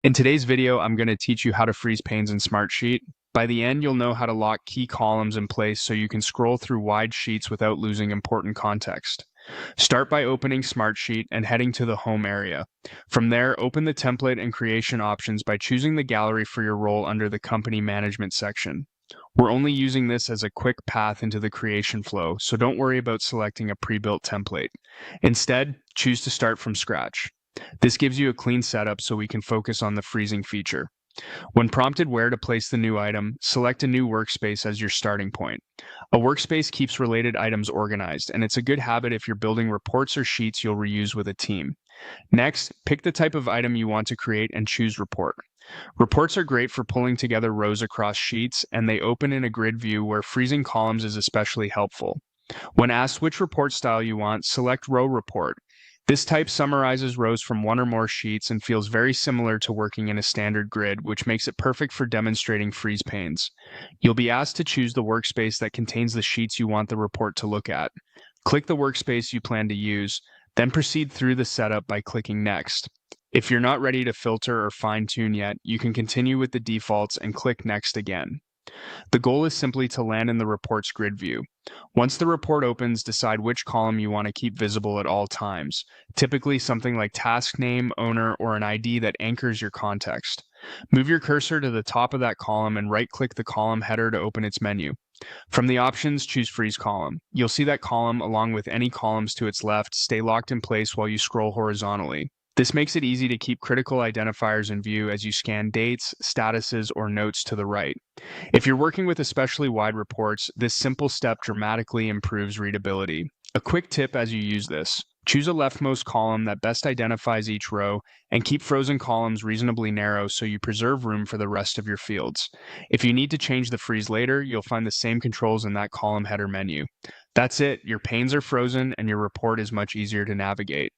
In today's video, I'm going to teach you how to freeze panes in Smartsheet. By the end, you'll know how to lock key columns in place so you can scroll through wide sheets without losing important context. Start by opening Smartsheet and heading to the Home area. From there, open the Template and Creation options by choosing the gallery for your role under the Company Management section. We're only using this as a quick path into the creation flow, so don't worry about selecting a pre-built template. Instead, choose to start from scratch. This gives you a clean setup so we can focus on the freezing feature. When prompted where to place the new item, select a new workspace as your starting point. A workspace keeps related items organized, and it's a good habit if you're building reports or sheets you'll reuse with a team. Next, pick the type of item you want to create and choose Report. Reports are great for pulling together rows across sheets, and they open in a grid view where freezing columns is especially helpful. When asked which report style you want, select Row Report. This type summarizes rows from one or more sheets and feels very similar to working in a standard grid, which makes it perfect for demonstrating freeze panes. You'll be asked to choose the workspace that contains the sheets you want the report to look at. Click the workspace you plan to use, then proceed through the setup by clicking Next. If you're not ready to filter or fine-tune yet, you can continue with the defaults and click Next again. The goal is simply to land in the report's grid view. Once the report opens, decide which column you want to keep visible at all times, typically something like task name, owner, or an ID that anchors your context. Move your cursor to the top of that column and right-click the column header to open its menu. From the options, choose Freeze Column. You'll see that column, along with any columns to its left, stay locked in place while you scroll horizontally. This makes it easy to keep critical identifiers in view as you scan dates, statuses, or notes to the right. If you're working with especially wide reports, this simple step dramatically improves readability. A quick tip as you use this: choose a leftmost column that best identifies each row, and keep frozen columns reasonably narrow so you preserve room for the rest of your fields. If you need to change the freeze later, you'll find the same controls in that column header menu. That's it, your panes are frozen and your report is much easier to navigate.